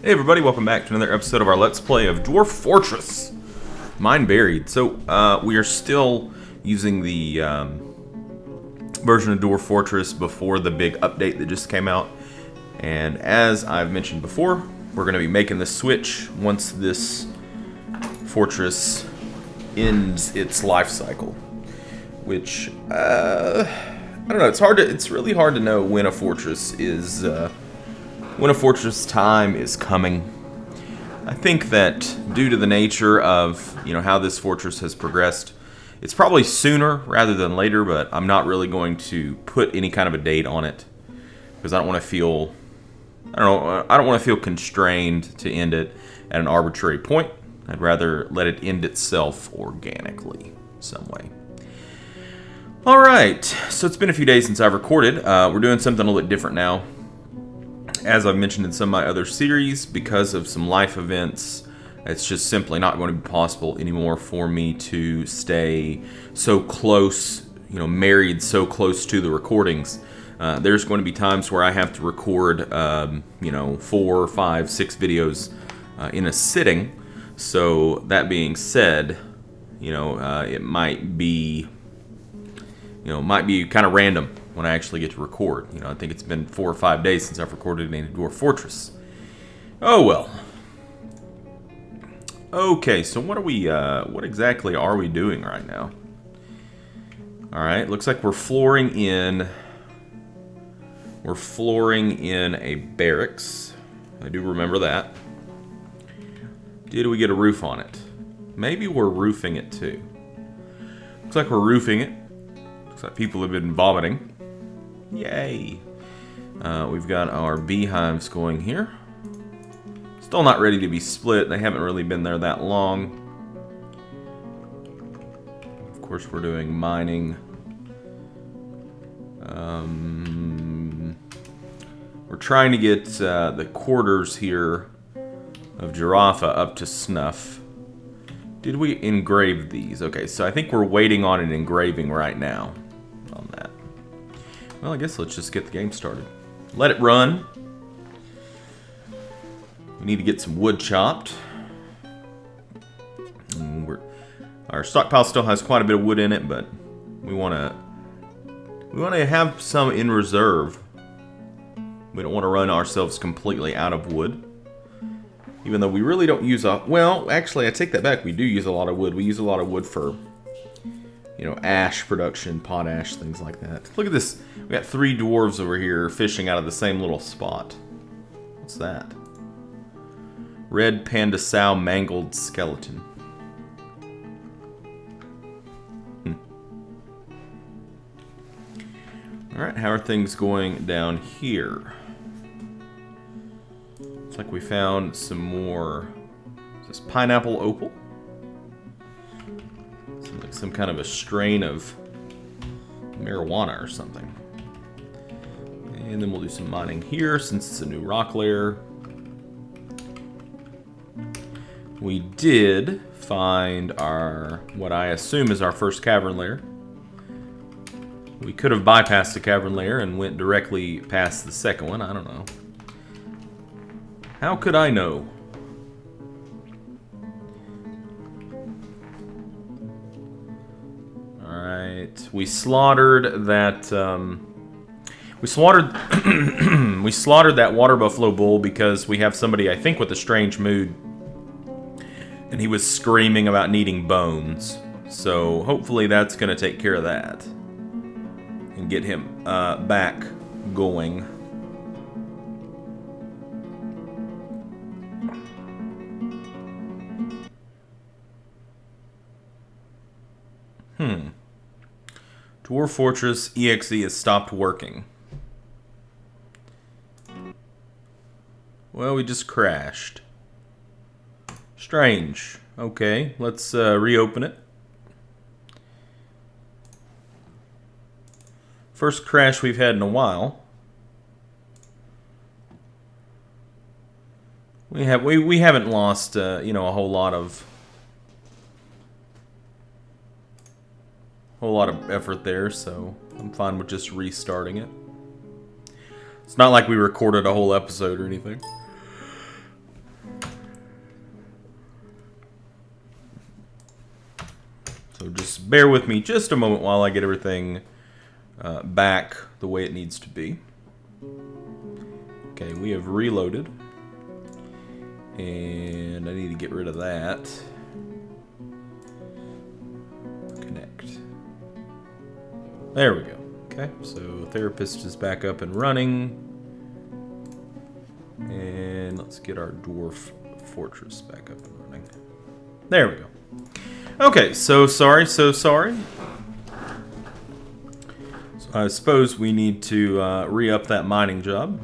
Hey everybody, welcome back to another episode of our Let's Play of Dwarf Fortress. Mineburied. So, we are still using the version of Dwarf Fortress before the big update that just came out. And as I've mentioned before, we're going to be making the switch once this fortress ends its life cycle. Which, I don't know, it's really hard to know when a fortress is, when a fortress time is coming. I think that due to the nature of, how this fortress has progressed, it's probably sooner rather than later, but I'm not really going to put any kind of a date on it because I don't want to feel, I don't want to feel constrained to end it at an arbitrary point. I'd rather let it end itself organically some way. Alright, so it's been a few days since I've recorded. We're doing something a little bit different now. As I've mentioned in some of my other series, because of some life events, it's just simply not going to be possible anymore for me to stay so close, married so close to the recordings. There's going to be times where I have to record, 4, 5, 6 videos in a sitting. So that being said, it might be, kind of random when I actually get to record. I think it's been 4 or 5 days since I've recorded in Dwarf Fortress. Oh well. Okay, so what exactly are we doing right now? Alright, looks like we're flooring in a barracks. I do remember that. Did we get a roof on it? Maybe we're roofing it too. Looks like we're roofing it. Looks like people have been vomiting. Yay! We've got our beehives going here. Still not ready to be split. They haven't really been there that long. Of course, we're doing mining. We're trying to get the quarters here of Giraffa up to snuff. Did we engrave these? Okay, so I think we're waiting on an engraving right now on that. Well, I guess let's just get the game started. Let it run. We need to get some wood chopped. Our stockpile still has quite a bit of wood in it, but we want to have some in reserve. We don't want to run ourselves completely out of wood. Even though we really don't use well, actually, I take that back. We do use a lot of wood. We use a lot of wood for, ash production, potash, things like that. Look at this. We got 3 dwarves over here fishing out of the same little spot. What's that? Red panda sow mangled skeleton. Alright, how are things going down here? Looks like we found some more. Is this pineapple opal? Seems like some kind of a strain of marijuana or something. And then we'll do some mining here since it's a new rock layer. We did find what I assume is our first cavern layer. We could have bypassed the cavern layer and went directly past the second one. I don't know. How could I know? Alright, we slaughtered that, we slaughtered that water buffalo bull because we have somebody, I think, with a strange mood. And he was screaming about needing bones. So hopefully that's going to take care of that. And get him back going. Dwarf Fortress EXE has stopped working. Well, we just crashed. Strange. Okay, let's reopen it. First crash we've had in a while. We haven't lost a whole lot of effort there, so I'm fine with just restarting it. It's not like we recorded a whole episode or anything. So just bear with me just a moment while I get everything back the way it needs to be. Okay, we have reloaded. And I need to get rid of that. Connect. There we go. Okay, so Therapist is back up and running. And let's get our Dwarf Fortress back up and running. There we go. Okay, so sorry. So I suppose we need to re-up that mining job.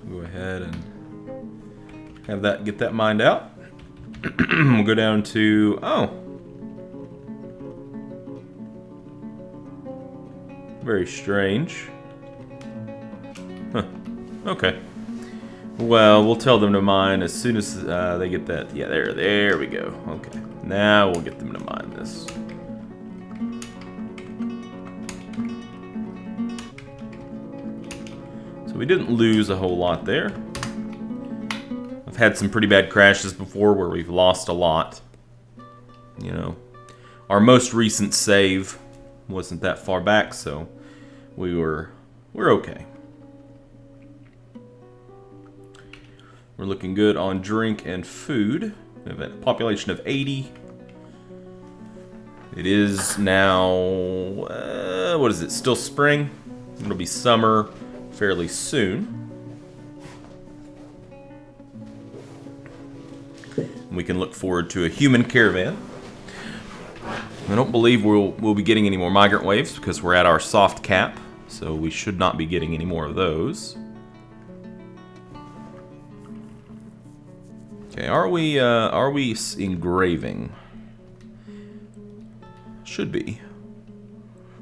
Go ahead and have that, get that mined out. We'll go down to, very strange. Huh. Okay. Well, we'll tell them to mine as soon as they get that. Yeah, there we go. Okay. Now we'll get them to mine this. So we didn't lose a whole lot there. I've had some pretty bad crashes before where we've lost a lot. You know, our most recent save wasn't that far back, so we're okay. We're looking good on drink and food. We have a population of 80. It is now, what is it, still spring? It'll be summer fairly soon. We can look forward to a human caravan. I don't believe we'll be getting any more migrant waves because we're at our soft cap, so we should not be getting any more of those. Okay, are we engraving? Should be.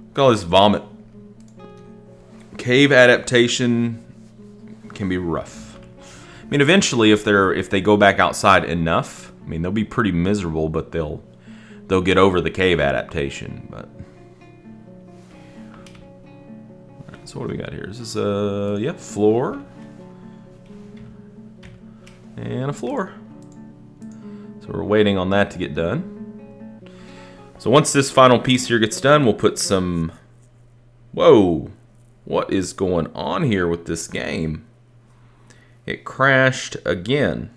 Look at all this vomit. Cave adaptation can be rough. I mean, eventually, if they go back outside enough, I mean, they'll be pretty miserable, but they'll get over the cave adaptation. But all right, so what do we got here? This is a floor and a floor. So we're waiting on that to get done. So once this final piece here gets done, we'll put some. Whoa! What is going on here with this game? It crashed again.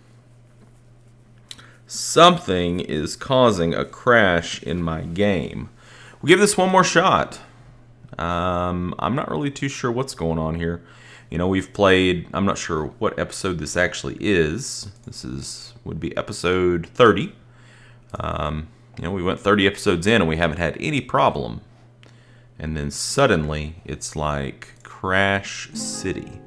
Something is causing a crash in my game. We'll give this one more shot. I'm not really too sure what's going on here. You know, we've played, I'm not sure what episode this actually is. Would be episode 30. You know, we went 30 episodes in and we haven't had any problem. And then suddenly, it's like Crash City.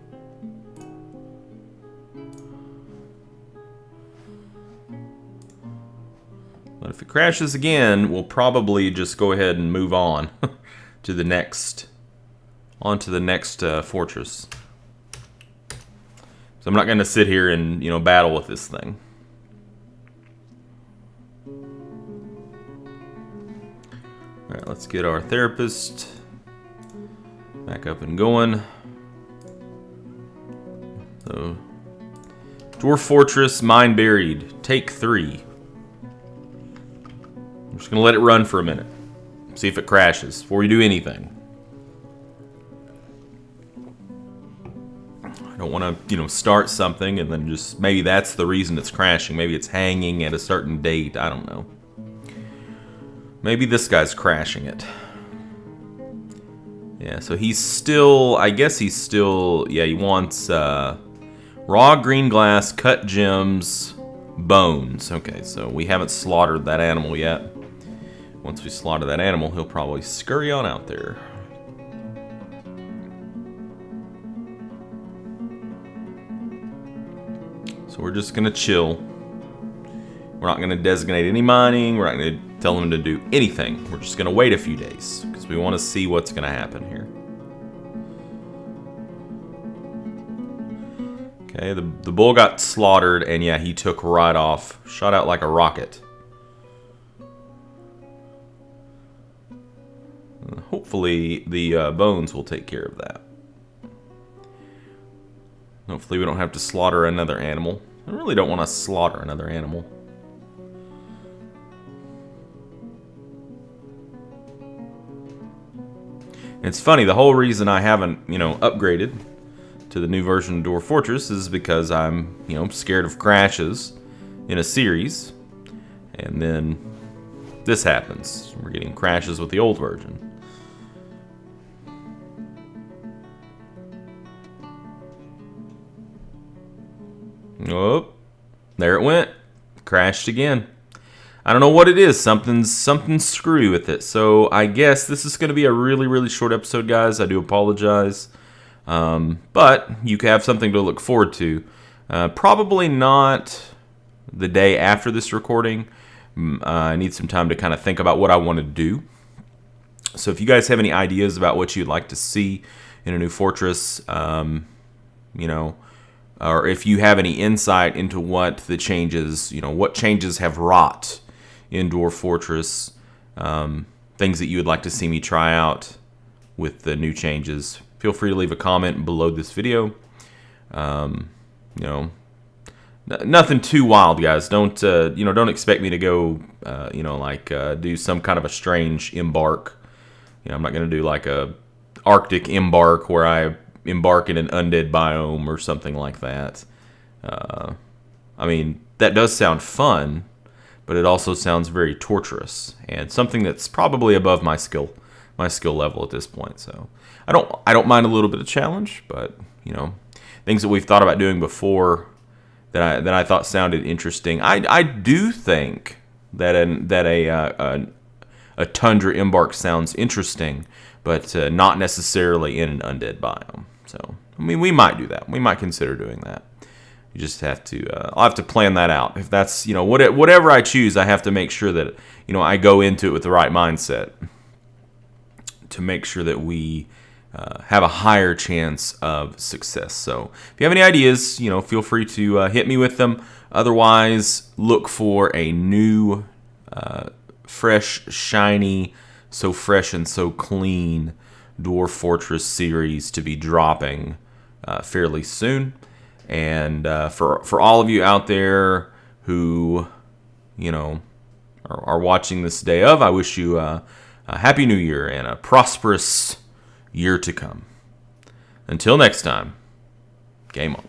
But if it crashes again, we'll probably just go ahead and move on to the next, onto the next fortress. So I'm not going to sit here and, you know, battle with this thing. All right, let's get our therapist back up and going. So, Dwarf Fortress, Mineburied, take 3. I'm just going to let it run for a minute. See if it crashes before we do anything. I don't want to, you know, start something and then just, maybe that's the reason it's crashing. Maybe it's hanging at a certain date. I don't know. Maybe this guy's crashing it. Yeah, so he's still, I guess he's still, yeah, he wants raw green glass, cut gems, bones. Okay, so we haven't slaughtered that animal yet. Once we slaughter that animal, he'll probably scurry on out there. So we're just gonna chill. We're not gonna designate any mining. We're not gonna tell them to do anything. We're just gonna wait a few days because we want to see what's gonna happen here. Okay, the bull got slaughtered, and yeah, he took right off. Shot out like a rocket. Hopefully, the bones will take care of that. Hopefully we don't have to slaughter another animal. I really don't want to slaughter another animal. It's funny, the whole reason I haven't, upgraded to the new version of Dwarf Fortress is because I'm, scared of crashes in a series. And then this happens. We're getting crashes with the old version. Oh, there it went. Crashed again. I don't know what it is. Something's screwy with it. So I guess this is going to be a really, really short episode, guys. I do apologize. But you have something to look forward to. Probably not the day after this recording. I need some time to kind of think about what I want to do. So if you guys have any ideas about what you'd like to see in a new fortress, or if you have any insight into what the changes, what changes have wrought in Dwarf Fortress, things that you would like to see me try out with the new changes, feel free to leave a comment below this video. Nothing too wild, guys. Don't expect me to go, do some kind of a strange embark. I'm not going to do like a Arctic embark where I embark in an undead biome or something like that. That does sound fun, but it also sounds very torturous and something that's probably above my skill level at this point. So I don't mind a little bit of challenge, but things that we've thought about doing before that I thought sounded interesting. I do think that a tundra embark sounds interesting, but not necessarily in an undead biome. So we might do that. We might consider doing that. You just have to. I'll have to plan that out. If that's whatever I choose, I have to make sure that I go into it with the right mindset to make sure that we have a higher chance of success. So if you have any ideas, feel free to hit me with them. Otherwise, look for a new, fresh, shiny, so fresh and so clean Dwarf Fortress series to be dropping fairly soon. And for all of you out there who are watching this day of, I wish you a happy new year and a prosperous year to come. Until next time, game on.